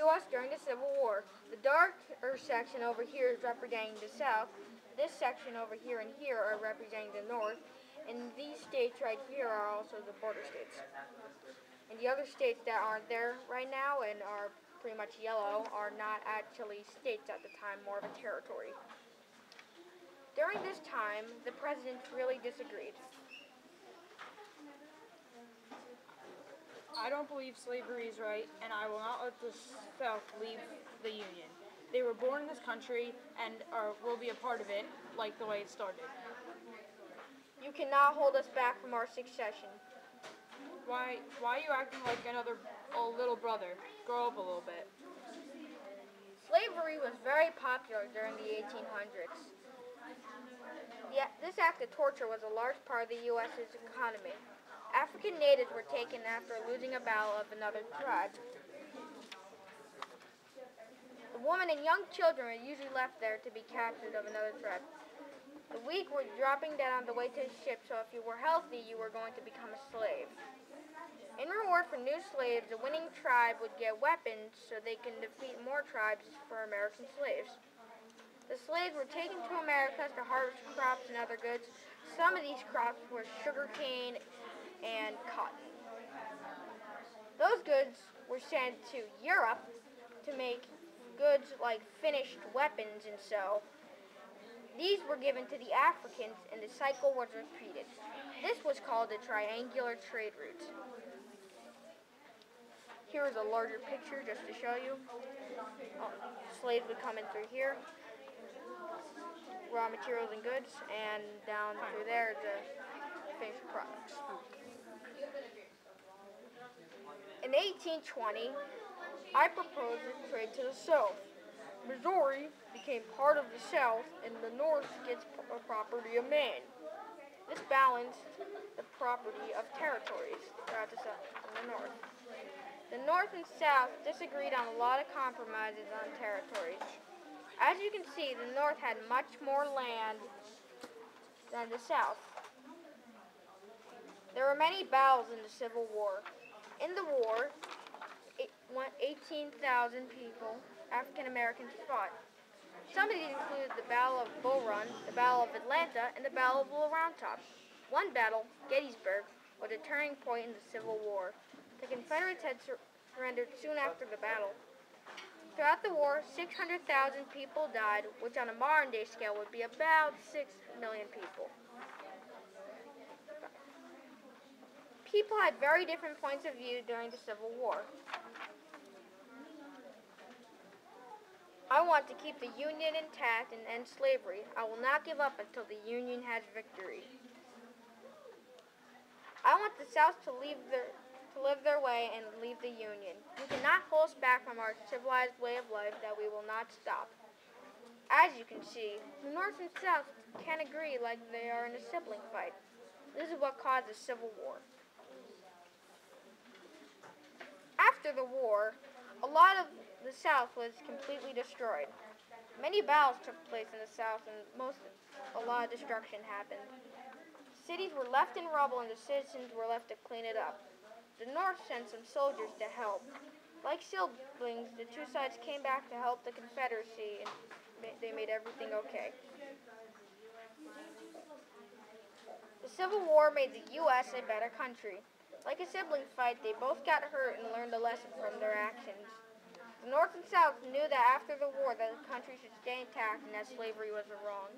U.S. during the Civil War. The darker section over here is representing the South. This section over here and here are representing the North. And these states right here are also the border states. And the other states that aren't there right now and are pretty much yellow are not actually states at the time, more of a territory. During this time, the presidents really disagreed. I don't believe slavery is right, and I will not let the South leave the Union. They were born in this country and will be a part of it, like the way it started. You cannot hold us back from our succession. Why are you acting like a little brother? Grow up a little bit. Slavery was very popular during the 1800s. This act of torture was a large part of the U.S.'s economy. African natives were taken after losing a battle of another tribe. The women and young children were usually left there to be captured of another tribe. The weak were dropping dead on the way to the ship, so if you were healthy, you were going to become a slave. In reward for new slaves, the winning tribe would get weapons so they can defeat more tribes for American slaves. The slaves were taken to America to harvest crops and other goods. Some of these crops were sugarcane and cotton. Those goods were sent to Europe to make goods like finished weapons and so. These were given to the Africans and the cycle was repeated. This was called the triangular trade route. Here is a larger picture just to show you. Slaves would come in through here, raw materials and goods, and down through there the finished products. In 1820, I proposed a trade to the South. Missouri became part of the South, and the North gets a property of Maine. This balanced the property of territories throughout the South and the North. The North and South disagreed on a lot of compromises on territories. As you can see, the North had much more land than the South. There were many battles in the Civil War. In the war, 18,000 people, African Americans, fought. Some of these included the Battle of Bull Run, the Battle of Atlanta, and the Battle of Little Round Top. One battle, Gettysburg, was a turning point in the Civil War. The Confederates had surrendered soon after the battle. Throughout the war, 600,000 people died, which on a modern-day scale would be about 6 million people. People had very different points of view during the Civil War. I want to keep the Union intact and end slavery. I will not give up until the Union has victory. I want the South to live their way and leave the Union. You cannot hold us back from our civilized way of life that we will not stop. As you can see, the North and South can't agree like they are in a sibling fight. This is what caused the Civil War. After the war, a lot of the South was completely destroyed. Many battles took place in the South and a lot of destruction happened. Cities were left in rubble and the citizens were left to clean it up. The North sent some soldiers to help. Like siblings, the two sides came back to help the Confederacy and they made everything okay. The Civil War made the U.S. a better country. Like a sibling fight, they both got hurt and learned a lesson from their actions. The North and South knew that after the war that the country should stay intact and that slavery was wrong.